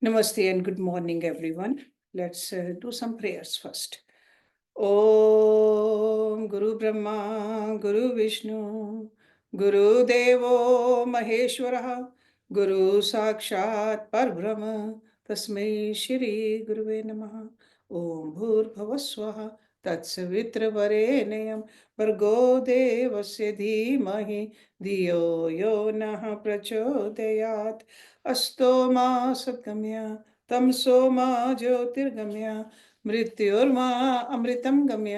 Namaste and good morning, everyone. Let's do some prayers first. Om Guru Brahma, Guru Vishnu, Guru Devo Maheshwara, Guru Sakshat Parbrahma, Tasmai Shri Guruve Namaha. Om Bhur Bhavaswaha, Tatsavitra Varenayam, Bhargo Devasya Dhimahi, Dhiyo Yo Naha Prachodayat, Asto Ma Satgamya, Tamso Ma Jyotirgamya, मृत्युर्मा अमृतं गम्य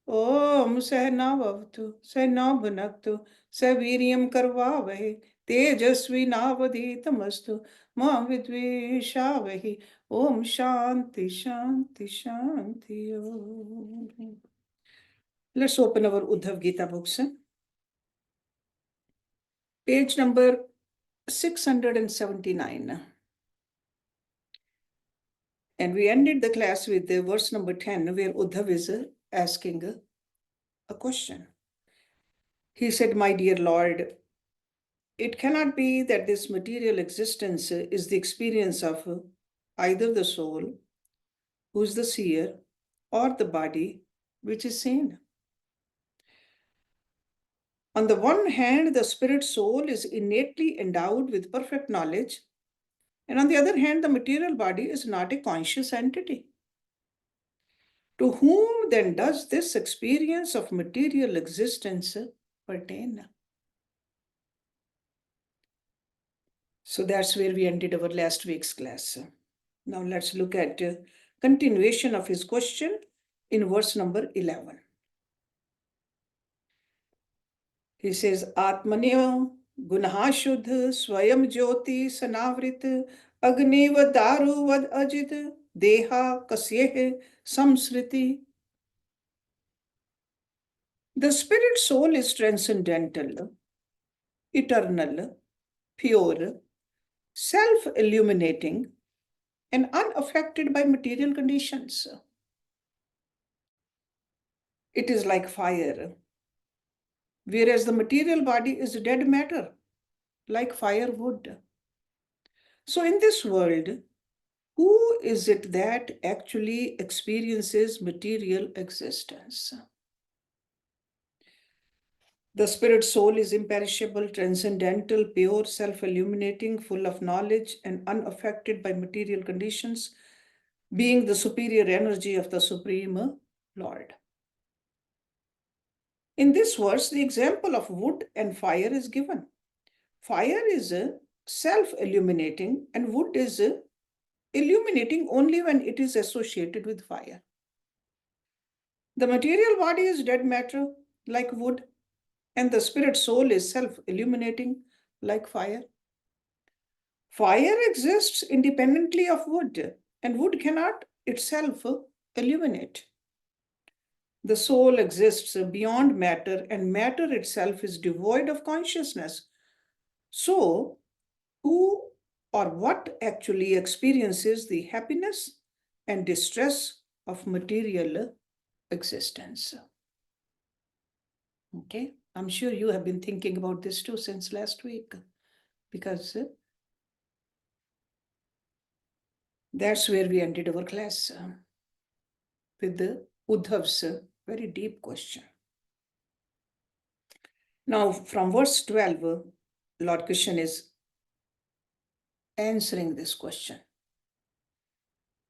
ओम सहनावतु सहनौ सवीर्यं करवावहै तेजस्विनावधीतमस्तु मा विद्विषावहै ओम शांति शांति Shanti Om. Let's open our Uddhava Gita books. Page number 679. And we ended the class with the verse number 10, where Uddhav is asking a question. He said, "My dear Lord, it cannot be that this material existence is the experience of either the soul, who is the seer, or the body, which is seen. On the one hand, the spirit soul is innately endowed with perfect knowledge, and on the other hand, the material body is not a conscious entity. To whom then does this experience of material existence pertain?" So that's where we ended our last week's class. Now let's look at continuation of his question in verse number 11. He says, Atmanyo Gunha Shuddha Swayam Jyoti Sanavrit Agniva Daru Vad Ajit Deha Kasyehe Samsriti. The spirit soul is transcendental, eternal, pure, self-illuminating, and unaffected by material conditions. It is like fire, whereas the material body is dead matter, like firewood. So in this world, who is it that actually experiences material existence? The spirit soul is imperishable, transcendental, pure, self-illuminating, full of knowledge, and unaffected by material conditions, being the superior energy of the Supreme Lord. In this verse, the example of wood and fire is given. Fire is self-illuminating and wood is illuminating only when it is associated with fire. The material body is dead matter, like wood, and the spirit soul is self-illuminating, like fire. Fire exists independently of wood, and wood cannot itself illuminate. The soul exists beyond matter, and matter itself is devoid of consciousness. So, who or what actually experiences the happiness and distress of material existence? Okay, I'm sure you have been thinking about this too since last week, because that's where we ended our class with the Uddhav's very deep question. Now, from verse 12, Lord Krishna is answering this question.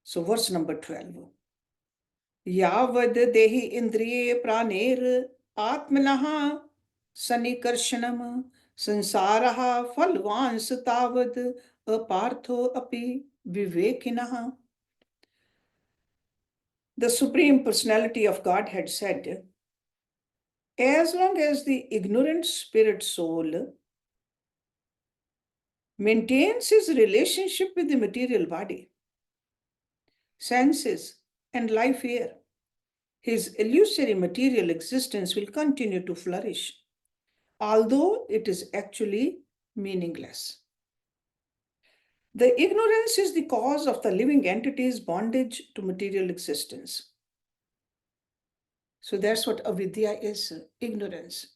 So, verse number 12. Yavad dehi indriye praner atmanaha sanikarsanam sansaraha falvans tavad apartho api vivekinaha. The Supreme Personality of Godhead said, as long as the ignorant spirit soul maintains his relationship with the material body, senses, and life here, his illusory material existence will continue to flourish, although it is actually meaningless. The ignorance is the cause of the living entity's bondage to material existence. So that's what avidya is, ignorance.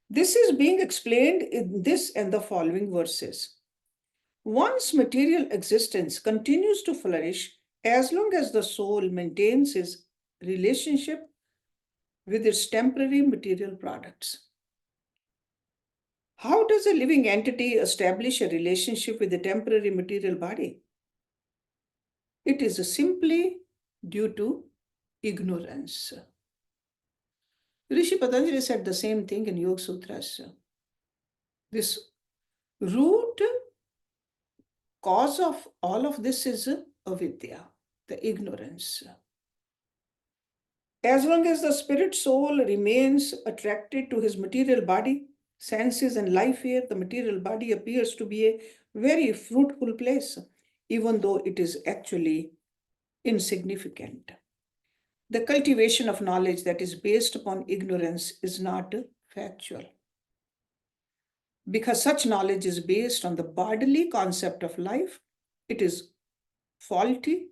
This is being explained in this and the following verses. One's material existence continues to flourish as long as the soul maintains its relationship with its temporary material products. How does a living entity establish a relationship with the temporary material body? It is simply due to ignorance. Rishi Patanjali said the same thing in Yoga Sutras. This root cause of all of this is avidya, the ignorance. As long as the spirit soul remains attracted to his material body, senses, and life here, the material body appears to be a very fruitful place, even though it is actually insignificant. The cultivation of knowledge that is based upon ignorance is not factual, because such knowledge is based on the bodily concept of life. It is faulty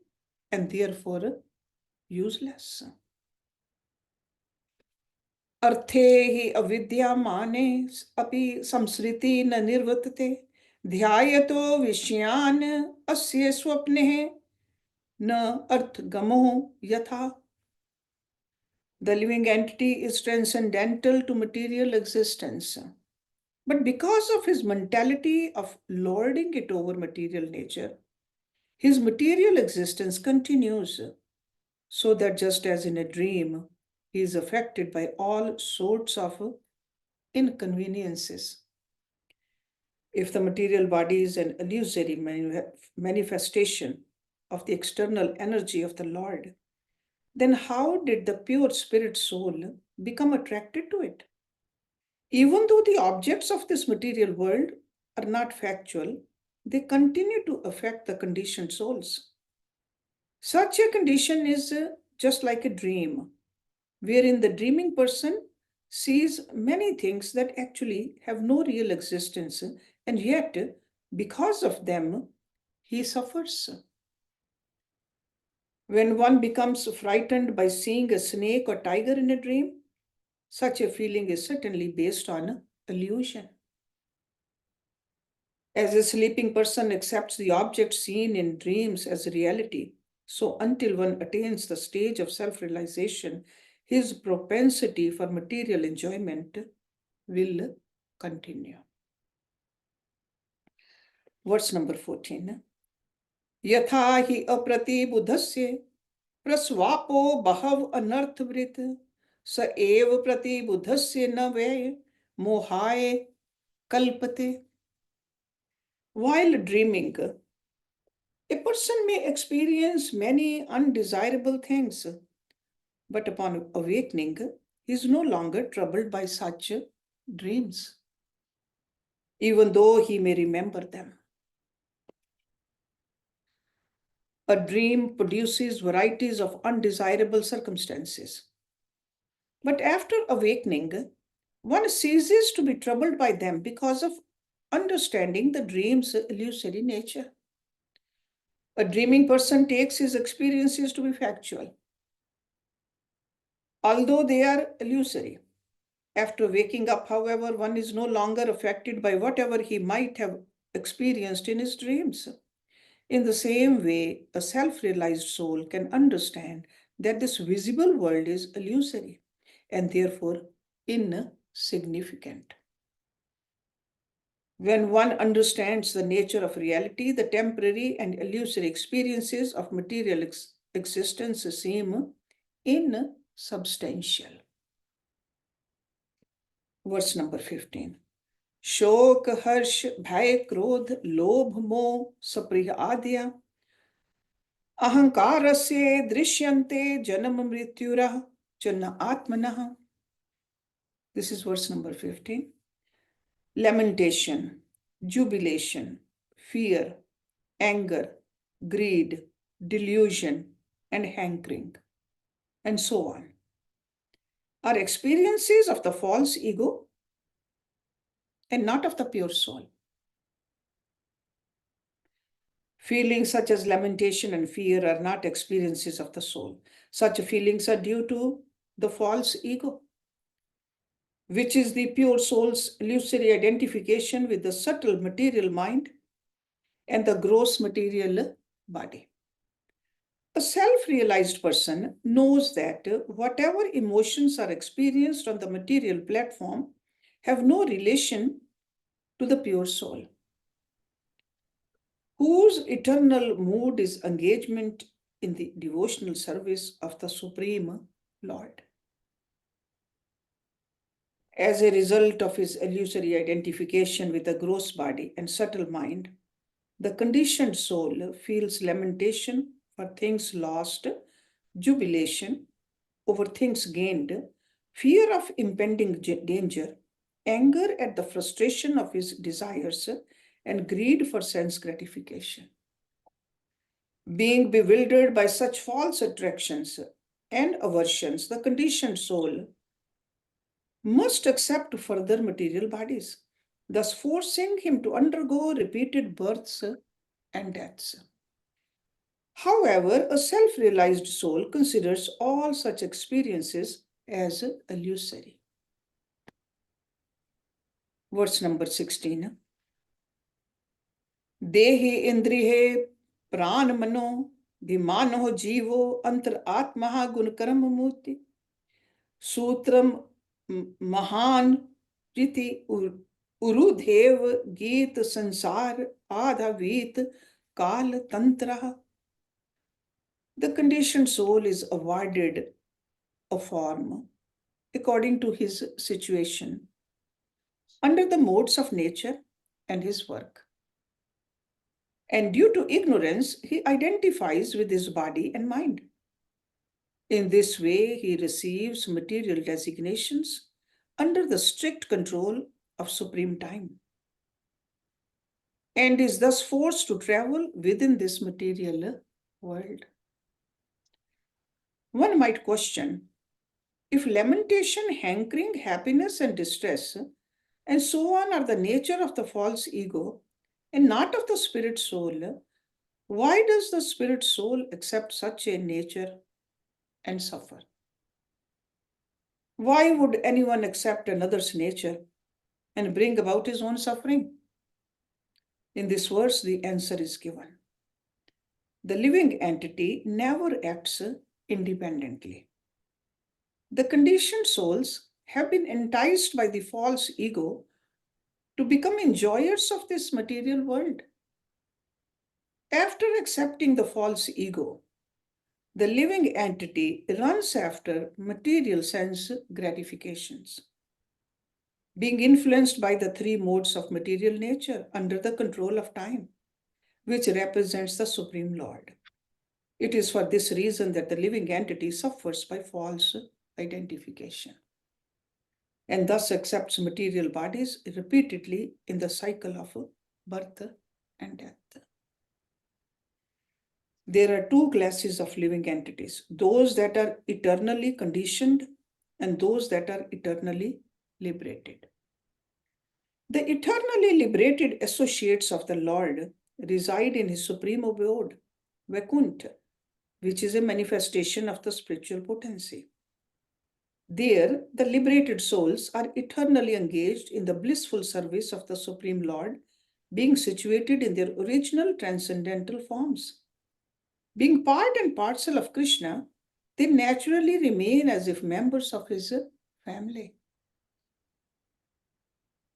and therefore useless. अर्थे हि अविद्यामाने अपि संसृति न निर्वर्तते ध्यायतो विषयान् अस्य स्वप्ने न अर्थगमो यथा. The living entity is transcendental to material existence. But because of his mentality of lording it over material nature, his material existence continues, so that just as in a dream, he is affected by all sorts of inconveniences. If the material body is an illusory manifestation of the external energy of the Lord, then how did the pure spirit soul become attracted to it? Even though the objects of this material world are not factual, they continue to affect the conditioned souls. Such a condition is just like a dream, wherein the dreaming person sees many things that actually have no real existence, and yet, because of them, he suffers. When one becomes frightened by seeing a snake or tiger in a dream, such a feeling is certainly based on illusion. As a sleeping person accepts the object seen in dreams as reality, so until one attains the stage of self-realization, his propensity for material enjoyment will continue. Verse number 14. Yatha hi apratibuddhasya prasvapo bahav anarthvrit sa ev pratibuddhasya na vay mohaye kalpate. While dreaming, a person may experience many undesirable things, but upon awakening, he is no longer troubled by such dreams, even though he may remember them. A dream produces varieties of undesirable circumstances. But after awakening, one ceases to be troubled by them because of understanding the dream's illusory nature. A dreaming person takes his experiences to be factual, although they are illusory. After waking up, however, one is no longer affected by whatever he might have experienced in his dreams. In the same way, a self-realized soul can understand that this visible world is illusory and therefore insignificant. When one understands the nature of reality, the temporary and illusory experiences of material existence seem insubstantial. Verse number 15. शोक हर्ष भय क्रोध लोभ मोह सप्रिय आद्या अहंकारस्य दृश्यन्ते जन्म मृत्युरः च न आत्मनः. This is verse number 15. Lamentation, jubilation, fear, anger, greed, delusion, and hankering, and so on, are experiences of the false ego and not of the pure soul. Feelings such as lamentation and fear are not experiences of the soul. Such feelings are due to the false ego, which is the pure soul's illusory identification with the subtle material mind and the gross material body. A self-realized person knows that whatever emotions are experienced on the material platform have no relation to the pure soul, whose eternal mood is engagement in the devotional service of the Supreme Lord. As a result of his illusory identification with the gross body and subtle mind, the conditioned soul feels lamentation for things lost, jubilation over things gained, fear of impending danger, anger at the frustration of his desires, and greed for sense gratification. Being bewildered by such false attractions and aversions, the conditioned soul must accept further material bodies, thus forcing him to undergo repeated births and deaths. However, a self-realized soul considers all such experiences as illusory. Verse number 16. Dehi indrihe pran mano vimano jivo antar atmaha gunkaram murti सूत्रम महान प्रीति उरुदेव गीत संसार आधावीत काल tantra. The conditioned soul is awarded a form according to his situation under the modes of nature and his work. And due to ignorance, he identifies with his body and mind. In this way, he receives material designations under the strict control of supreme time and is thus forced to travel within this material world. One might question, if lamentation, hankering, happiness, and distress, and so on are the nature of the false ego and not of the spirit soul, why does the spirit soul accept such a nature and suffer? Why would anyone accept another's nature and bring about his own suffering? In this verse, the answer is given. The living entity never acts independently. The conditioned souls have been enticed by the false ego to become enjoyers of this material world. After accepting the false ego, the living entity runs after material sense gratifications, being influenced by the three modes of material nature under the control of time, which represents the Supreme Lord. It is for this reason that the living entity suffers by false identification and thus accepts material bodies repeatedly in the cycle of birth and death. There are two classes of living entities, those that are eternally conditioned and those that are eternally liberated. The eternally liberated associates of the Lord reside in his supreme abode, Vaikuntha, which is a manifestation of the spiritual potency. There, the liberated souls are eternally engaged in the blissful service of the Supreme Lord, being situated in their original transcendental forms. Being part and parcel of Krishna, they naturally remain as if members of his family.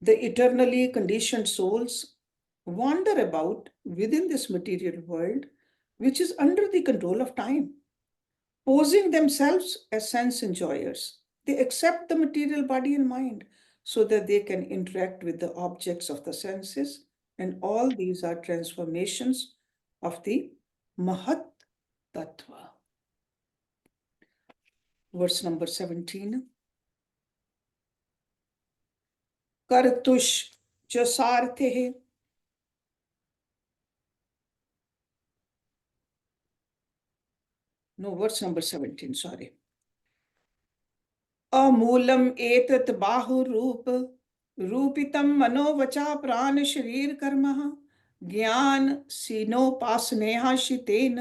The eternally conditioned souls wander about within this material world, which is under the control of time, posing themselves as sense enjoyers. They accept the material body and mind so that they can interact with the objects of the senses, and all these are transformations of the Mahat Tattva. Verse number 17. Kartush jasarthe. No, verse number 17, sorry. Amulam etat bahu rup रूपितम मनोवचा प्राण शरीर कर्म ज्ञान सीनोपासनेहा शितेन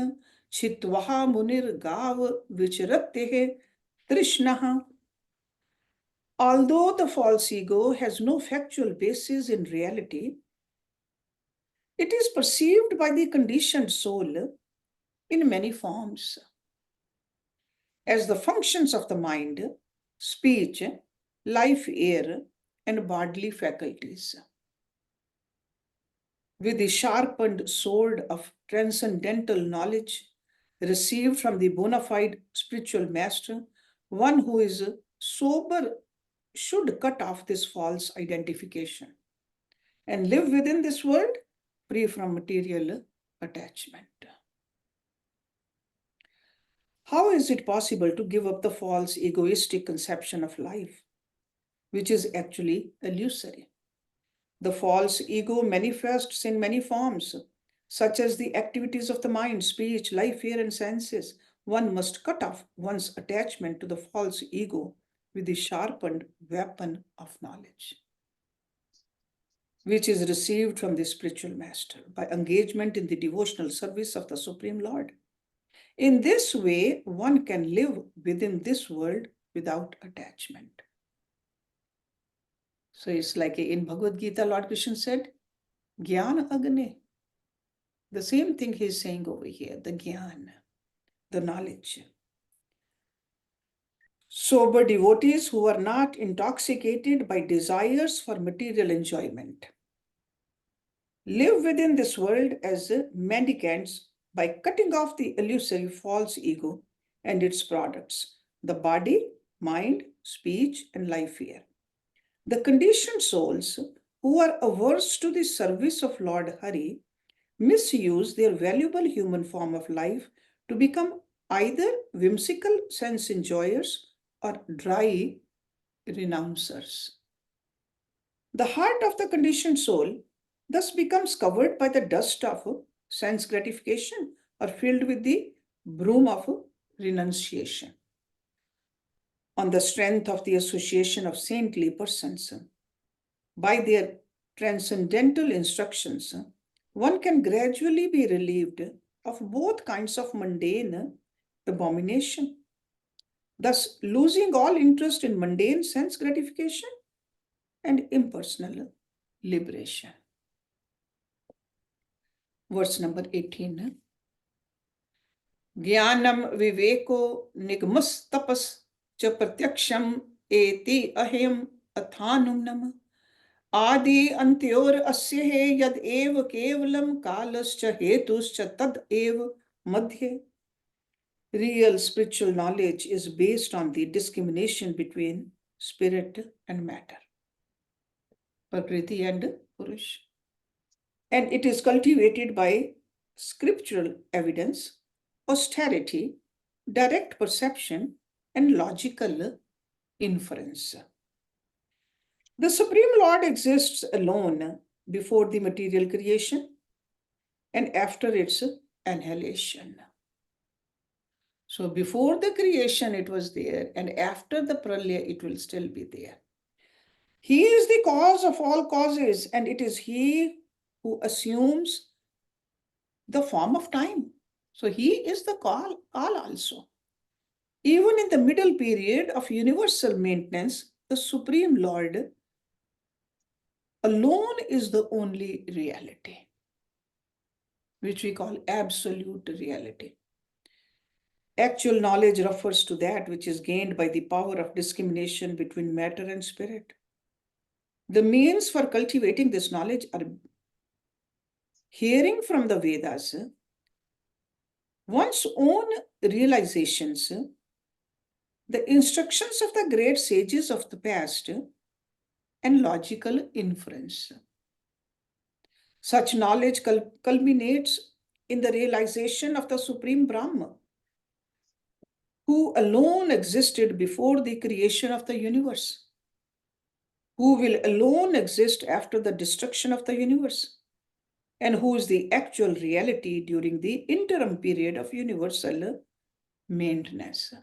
छित्वा मुनिर्गाव विचरते तृष्णः. Although the false ego has no factual basis in reality, It is perceived by the conditioned soul in many forms as the functions of the mind, speech, life air, and bodily faculties. With the sharpened sword of transcendental knowledge received from the bona fide spiritual master, one who is sober should cut off this false identification and live within this world free from material attachment. How is it possible to give up the false egoistic conception of life, which is actually illusory? The false ego manifests in many forms, such as the activities of the mind, speech, life, fear, and senses. One must cut off one's attachment to the false ego with the sharpened weapon of knowledge, which is received from the spiritual master by engagement in the devotional service of the Supreme Lord. In this way, one can live within this world without attachment. So it's like in Bhagavad Gita, Lord Krishna said, Gyan Agne. The same thing he's saying over here, the Gyan, the knowledge. Sober devotees who are not intoxicated by desires for material enjoyment live within this world as mendicants by cutting off the illusory false ego and its products, the body, mind, speech, and life here. The conditioned souls who are averse to the service of Lord Hari misuse their valuable human form of life to become either whimsical sense enjoyers or dry renouncers. The heart of the conditioned soul thus becomes covered by the dust of sense gratification or filled with the broom of renunciation. On the strength of the association of saintly persons, by their transcendental instructions, one can gradually be relieved of both kinds of mundane abomination, thus losing all interest in mundane sense gratification and impersonal liberation. Verse number 18. Jnanam viveko nigmas tapas cha pratyaksham eti ahim athanum nama आदि अंत्योर अस्य हे यद एव केवलम कालश्च हेतुश्च तद एव madhye. Real spiritual knowledge is based on the discrimination between spirit and matter, Prakriti and Purush. And it is cultivated by scriptural evidence, austerity, direct perception, and logical inference. The Supreme Lord exists alone before the material creation and after its annihilation. So before the creation it was there, and after the pralaya it will still be there. He is the cause of all causes, and it is he who assumes the form of time. So he is the all also. Even in the middle period of universal maintenance, the Supreme Lord alone is the only reality, which we call absolute reality. Actual knowledge refers to that which is gained by the power of discrimination between matter and spirit. The means for cultivating this knowledge are hearing from the Vedas, one's own realizations, the instructions of the great sages of the past, and logical inference. Such knowledge culminates in the realization of the Supreme Brahma, who alone existed before the creation of the universe, who will alone exist after the destruction of the universe, and who is the actual reality during the interim period of universal maintenance.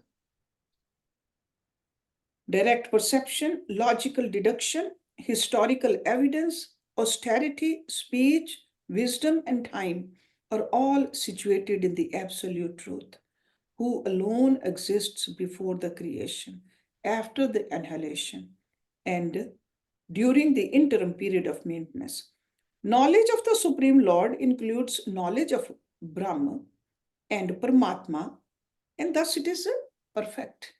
Direct perception, logical deduction, historical evidence, austerity, speech, wisdom, and time are all situated in the absolute truth, who alone exists before the creation, after the annihilation, and during the interim period of maintenance. Knowledge of the Supreme Lord includes knowledge of Brahma and Paramatma, and thus it is perfect.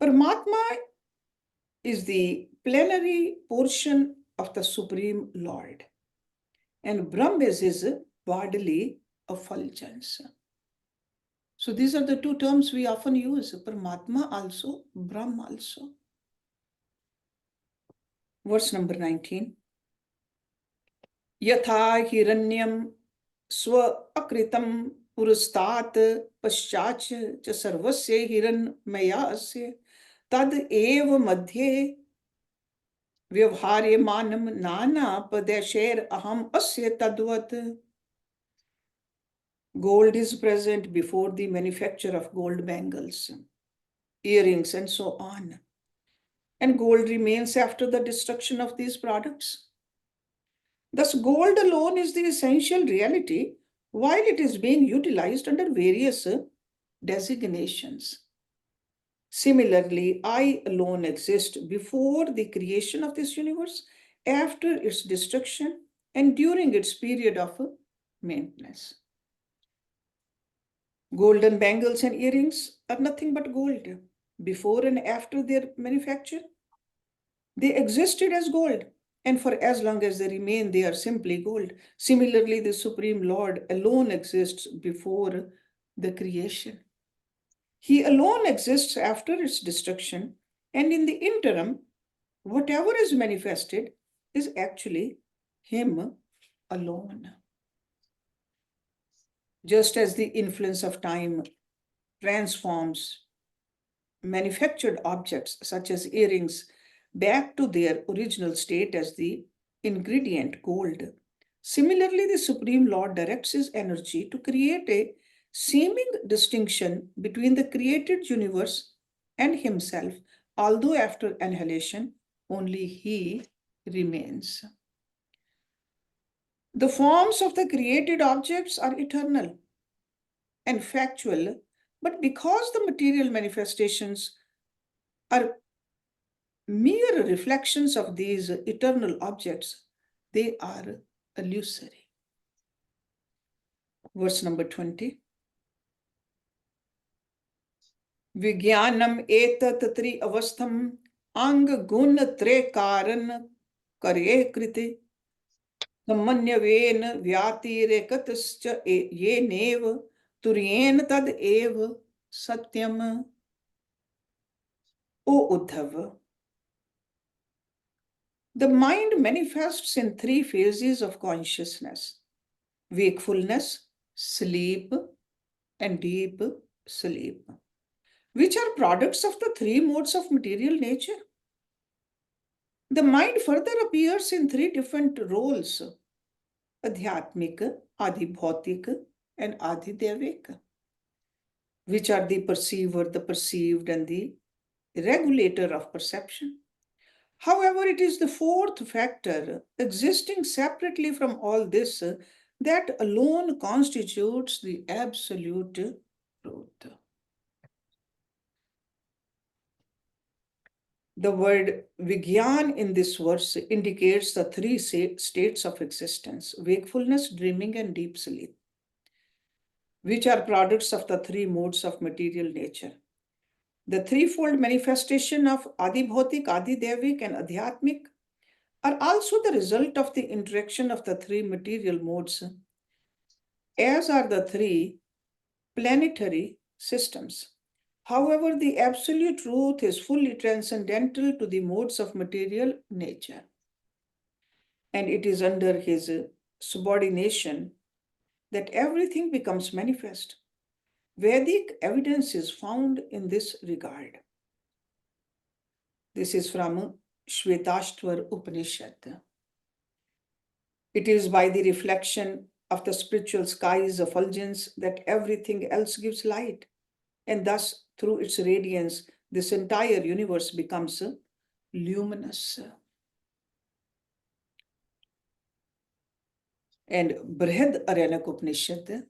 Paramatma is the plenary portion of the Supreme Lord, and Brahma is his bodily effulgence. So these are the two terms we often use, Paramatma also, Brahma also. Verse number 19. Yatha hiranyam swa akritam पुरस्तात् पश्चाच च सर्वस्य हिरण्मयस्य तद एव मध्ये व्यवहार्यमानं नानापदेशैर aham asya tadvat. Gold is present before the manufacture of gold bangles, earrings, and so on. And gold remains after the destruction of these products. Thus, gold alone is the essential reality while it is being utilized under various designations. Similarly, I alone exist before the creation of this universe, after its destruction, and during its period of maintenance. Golden bangles and earrings are nothing but gold. Before and after their manufacture, they existed as gold, and for as long as they remain, they are simply gold. Similarly, the Supreme Lord alone exists before the creation. He alone exists after its destruction, and in the interim, whatever is manifested is actually Him alone. Just as the influence of time transforms manufactured objects such as earrings back to their original state as the ingredient gold, similarly, the Supreme Lord directs his energy to create a seeming distinction between the created universe and himself, although after annihilation, only he remains. The forms of the created objects are eternal and factual, but because the material manifestations are mere reflections of these eternal objects, they are illusory. Verse number 20. Vigyanam etat tri avastham ang gun tre karan karye kriti samanyavena vyatirekatascha ye nev turyen tad ev satyam. O Uddhava, the mind manifests in three phases of consciousness: wakefulness, sleep, and deep sleep, which are products of the three modes of material nature. The mind further appears in three different roles: adhyatmik, adhibhautik, and adhidevik, which are the perceiver, the perceived, and the regulator of perception. However, it is the fourth factor, existing separately from all this, that alone constitutes the absolute truth. The word Vigyan in this verse indicates the three states of existence: wakefulness, dreaming, and deep sleep, which are products of the three modes of material nature. The threefold manifestation of Adibhautik, Adidevik, and Adhyatmik are also the result of the interaction of the three material modes, as are the three planetary systems. However, the absolute truth is fully transcendental to the modes of material nature, and it is under his subordination that everything becomes manifest. Vedic evidence is found in this regard. This is from Shvetashvar Upanishad. It is by the reflection of the spiritual sky's effulgence that everything else gives light, and thus, through its radiance, this entire universe becomes luminous. And Brihad Aryanak Upanishad,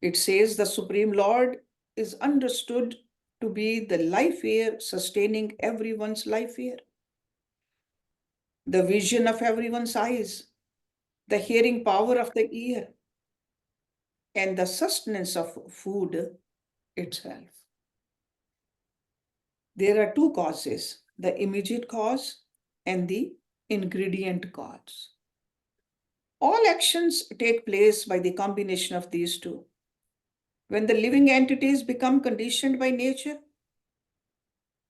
it says the Supreme Lord is understood to be the life air sustaining everyone's life air. the vision of everyone's eyes, the hearing power of the ear, and the sustenance of food itself. There are two causes, the immediate cause and the ingredient cause. All actions take place by the combination of these two. When the living entities become conditioned by nature,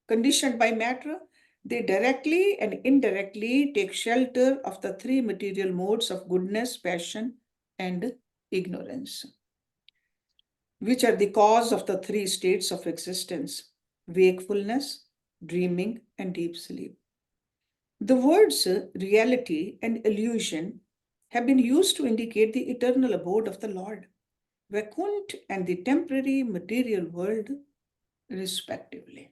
conditioned by matter, they directly and indirectly take shelter of the three material modes of goodness, passion, and ignorance, which are the cause of the three states of existence: wakefulness, dreaming, and deep sleep. The words reality and illusion have been used to indicate the eternal abode of the Lord, Vaikunt, and the temporary material world, respectively.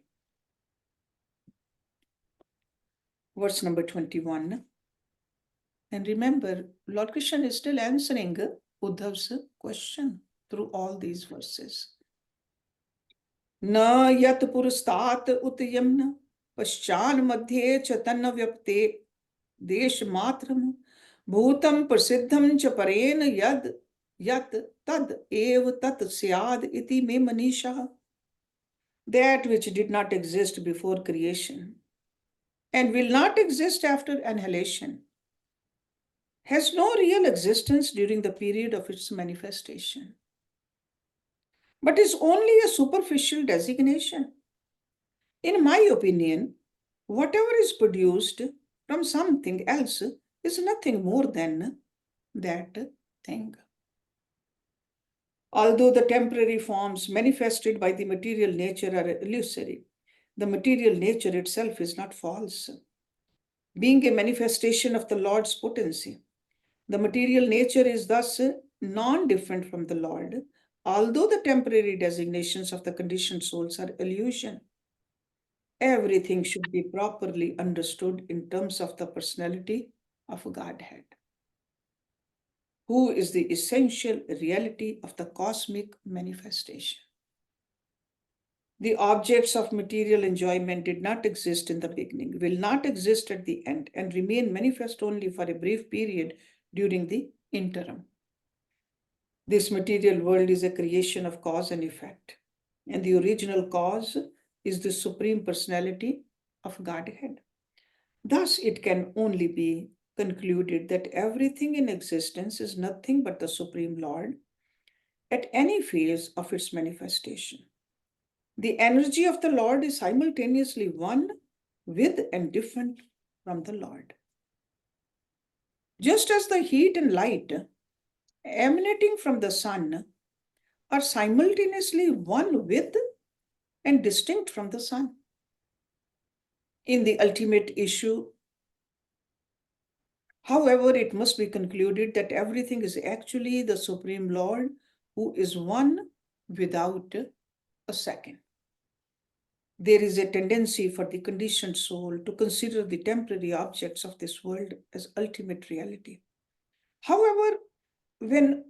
Verse number 21. And remember, Lord Krishna is still answering Uddhav's question through all these verses. Na yat purustat utyamna paschan madhye chatanna vyapte desh matram bhutam prasiddham cha parena yat tad ev tat syad iti me manisha. That which did not exist before creation and will not exist after annihilation has no real existence during the period of its manifestation, but is only a superficial designation. In my opinion, whatever is produced from something else is nothing more than that thing. Although the temporary forms manifested by the material nature are illusory, the material nature itself is not false, being a manifestation of the Lord's potency. The material nature is thus non-different from the Lord, although the temporary designations of the conditioned souls are illusion. Everything should be properly understood in terms of the personality of Godhead, who is the essential reality of the cosmic manifestation. The objects of material enjoyment did not exist in the beginning, will not exist at the end, and remain manifest only for a brief period during the interim. This material world is a creation of cause and effect, and the original cause is the Supreme Personality of Godhead. Thus, it can only be concluded that everything in existence is nothing but the Supreme Lord at any phase of its manifestation. The energy of the Lord is simultaneously one with and different from the Lord. Just as the heat and light emanating from the sun are simultaneously one with and distinct from the sun. In the ultimate issue, however, it must be concluded that everything is actually the Supreme Lord who is one without a second. There is a tendency for the conditioned soul to consider the temporary objects of this world as ultimate reality. However, when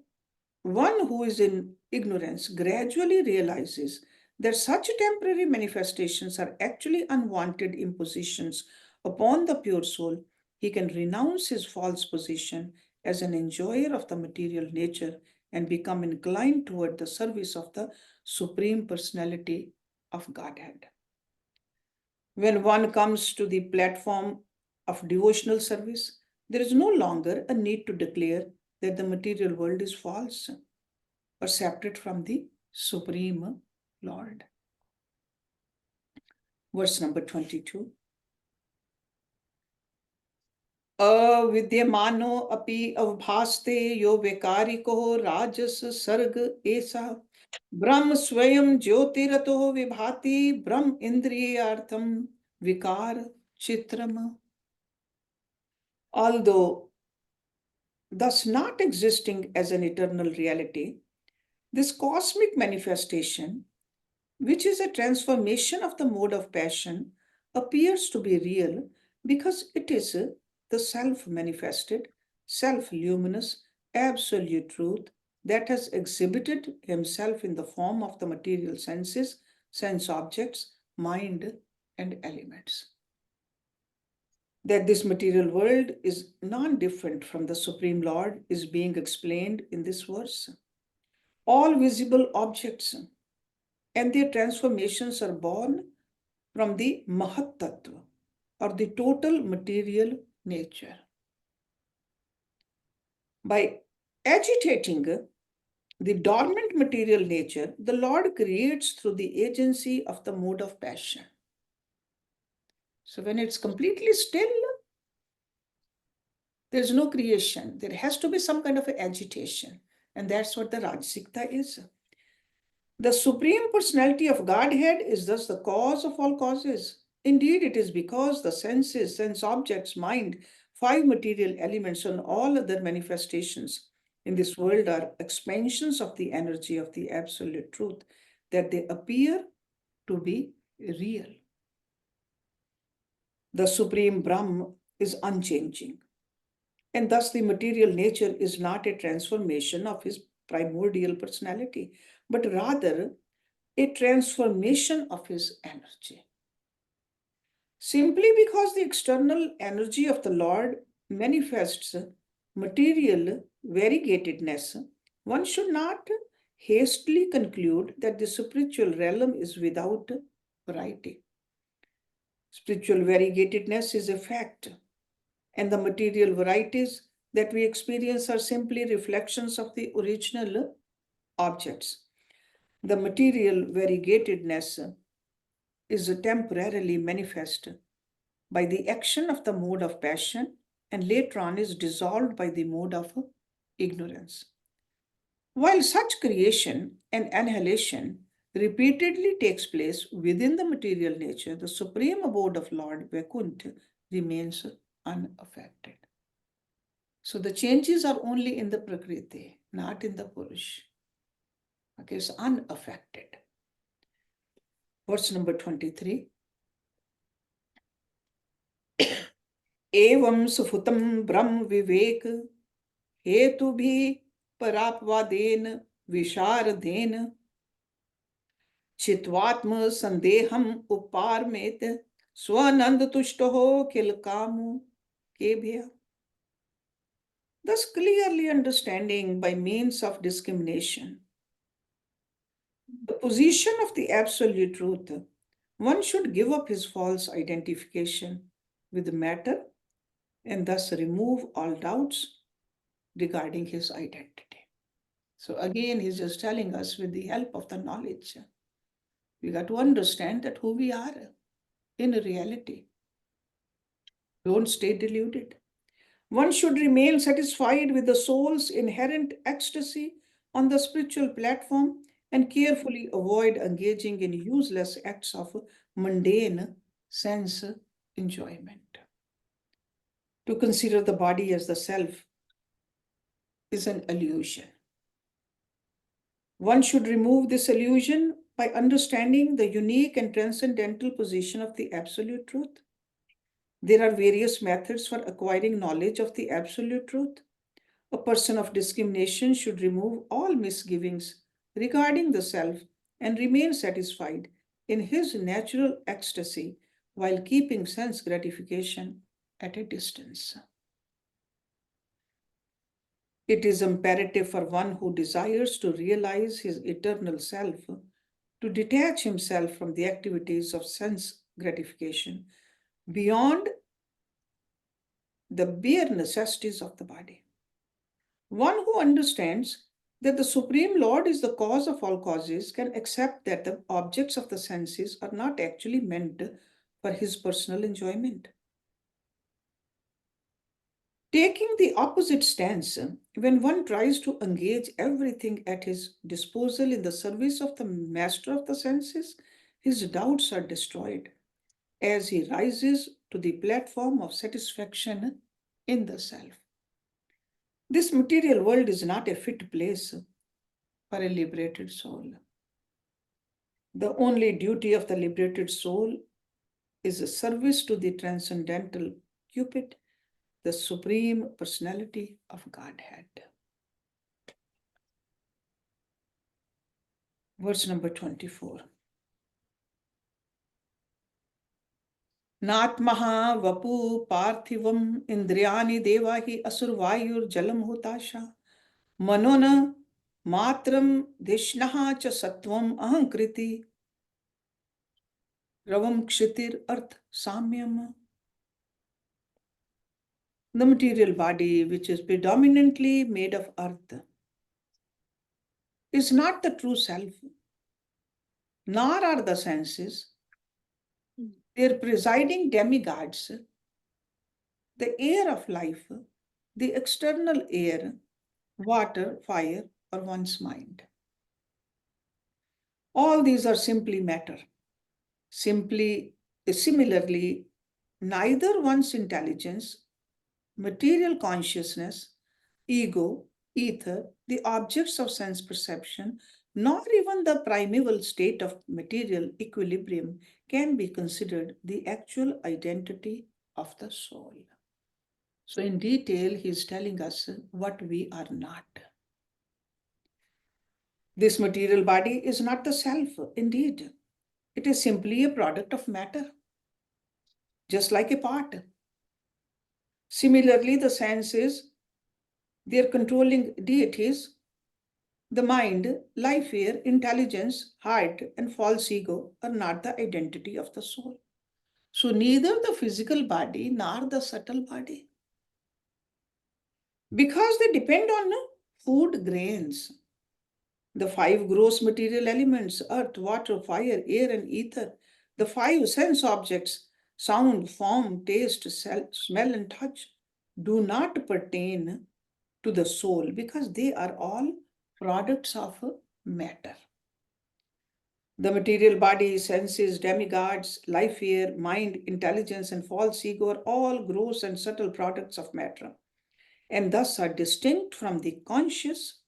one who is in ignorance gradually realizes that such temporary manifestations are actually unwanted impositions upon the pure soul, he can renounce his false position as an enjoyer of the material nature and become inclined toward the service of the Supreme Personality of Godhead. When one comes to the platform of devotional service, there is no longer a need to declare that the material world is false or separate from the Supreme Lord. Verse number 22. Avidyamano api avbhaste yo vekariko rajas sarg esa Brahm swayam jyotirato vibhati Brahm indriyartham vikar chitram. Although thus not existing as an eternal reality, this cosmic manifestation, which is a transformation of the mode of passion, appears to be real because it is the self-manifested, self-luminous, absolute truth that has exhibited himself in the form of the material senses, sense objects, mind, and elements. that this material world is non-different from the Supreme Lord is being explained in this verse. All visible objects and their transformations are born from the Mahat Tattva, or the total material nature. By agitating the dormant material nature, the Lord creates through the agency of the mode of passion. So when it's completely still, there's no creation. There has to be some kind of agitation. And that's what the Rajsikta is. The Supreme Personality of Godhead is thus the cause of all causes. Indeed, it is because the senses, sense objects, mind, five material elements, and all other manifestations in this world are expansions of the energy of the Absolute Truth that they appear to be real. The Supreme Brahm is unchanging, and thus the material nature is not a transformation of his primordial personality, but rather a transformation of his energy. Simply because the external energy of the Lord manifests material variegatedness, one should not hastily conclude that the spiritual realm is without variety. Spiritual variegatedness is a fact, and the material varieties that we experience are simply reflections of the original objects. The material variegatedness is temporarily manifest by the action of the mode of passion and later on is dissolved by the mode of ignorance. While such creation and annihilation repeatedly takes place within the material nature, the supreme abode of Lord Vaikuntha remains unaffected. So the changes are only in the Prakriti, not in the Purush. Okay, it's unaffected. Verse number 23. एवं सुफुतं ब्रह्म विवेक हेतु भी परापवादेन विशारदेन चित्वात्म संदेहम उपारमेत स्वानंद तुष्ट हो किल कामु के भया. Thus clearly understanding by means of discrimination the position of the absolute truth, one should give up his false identification with matter and thus remove all doubts regarding his identity. So again, he's just telling us with the help of the knowledge, we got to understand that who we are in reality. Don't stay deluded. One should remain satisfied with the soul's inherent ecstasy on the spiritual platform and carefully avoid engaging in useless acts of mundane sense enjoyment. To consider the body as the self is an illusion. One should remove this illusion by understanding the unique and transcendental position of the Absolute Truth. There are various methods for acquiring knowledge of the Absolute Truth. A person of discrimination should remove all misgivings regarding the self and remain satisfied in his natural ecstasy while keeping sense gratification at a distance. It is imperative for one who desires to realize his eternal self to detach himself from the activities of sense gratification beyond the bare necessities of the body. One who understands that the Supreme Lord is the cause of all causes can accept that the objects of the senses are not actually meant for his personal enjoyment. Taking the opposite stance, when one tries to engage everything at his disposal in the service of the master of the senses, his doubts are destroyed as he rises to the platform of satisfaction in the self. This material world is not a fit place for a liberated soul. The only duty of the liberated soul is a service to the transcendental Cupid, the Supreme Personality of Godhead. Verse number 24. नात्महा Vapu पार्थिवम इंद्रियाणि देवा हि असुरवायुर जलम होताशा मनोन मात्रम धिष्णः च सत्वम अहंकृति रवम क्षितिर अर्थ साम्यम. The material body, which is predominantly made of earth, is not the true self, nor are the senses. Their presiding demigods, the air of life, the external air, water, fire, or one's mind. All these are simply matter. Similarly, neither one's intelligence, material consciousness, ego, ether, the objects of sense perception, nor even the primeval state of material equilibrium can be considered the actual identity of the soul. So in detail, he is telling us what we are not. This material body is not the self, indeed. It is simply a product of matter, just like a part. Similarly, the senses, their controlling deities, the mind, life air, intelligence, heart, and false ego are not the identity of the soul. So neither the physical body nor the subtle body. Because they depend on food grains, the five gross material elements, earth, water, fire, air, and ether, the five sense objects, sound, form, taste, smell, and touch, do not pertain to the soul because they are all products of matter. The material body, senses, demigods, life air, mind, intelligence, and false ego are all gross and subtle products of matter, and thus are distinct from the conscious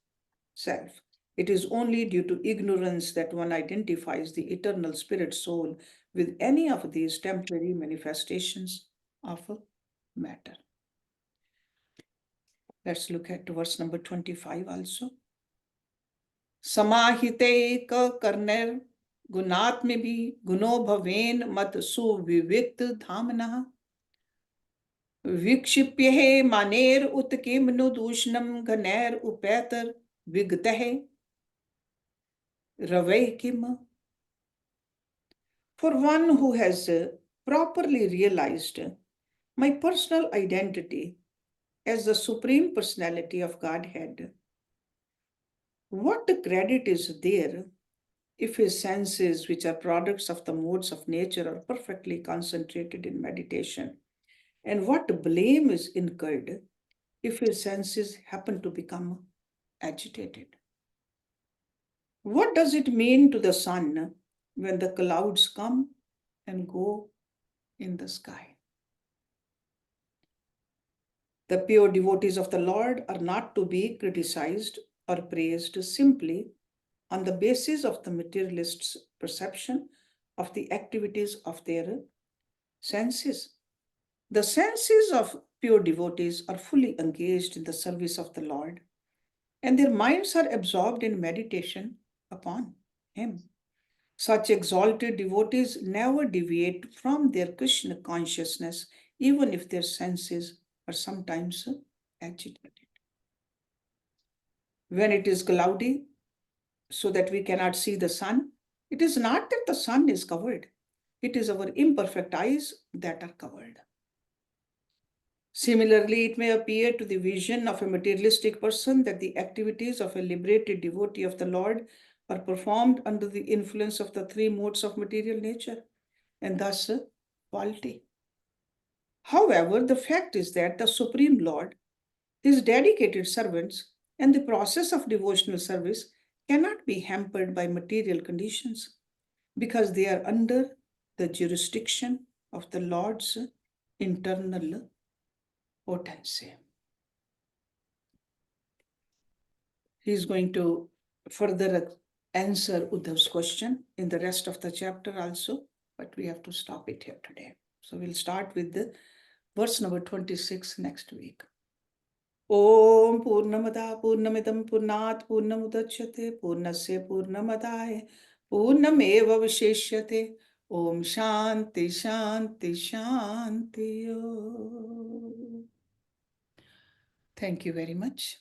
self. It is only due to ignorance that one identifies the eternal spirit soul with any of these temporary manifestations of matter. Let's look at verse number 25 also. समाहिते क कर्णेर गुणात्म भी गुणो भवेन मत सुविविक्त धामनः विक्षिप्य मानेर उत किम नु दूषणम घनैर उपैतर विगतः रवै किम. For one who has properly realized my personal identity as the Supreme Personality of Godhead, what credit is there if his senses, which are products of the modes of nature, are perfectly concentrated in meditation? And what blame is incurred if his senses happen to become agitated? What does it mean to the sun when the clouds come and go in the sky? The pure devotees of the Lord are not to be criticized or praised simply on the basis of the materialist's perception of the activities of their senses. The senses of pure devotees are fully engaged in the service of the Lord, and their minds are absorbed in meditation upon Him. Such exalted devotees never deviate from their Krishna consciousness, even if their senses are sometimes agitated. When it is cloudy, so that we cannot see the sun, it is not that the sun is covered, it is our imperfect eyes that are covered. Similarly, it may appear to the vision of a materialistic person that the activities of a liberated devotee of the Lord are performed under the influence of the three modes of material nature, and thus faulty. However, the fact is that the Supreme Lord, His dedicated servants, and the process of devotional service cannot be hampered by material conditions because they are under the jurisdiction of the Lord's internal potency. He is going to further answer Uddhav's question in the rest of the chapter also, but we have to stop it here today. So we'll start with the verse number 26 next week. Om Purnamada Purnamidam Purnat Purnamudachyate Purnasya Purnamadaye Purnameva Vishishyate Om Shanti Shanti Shanti Om. Thank you very much.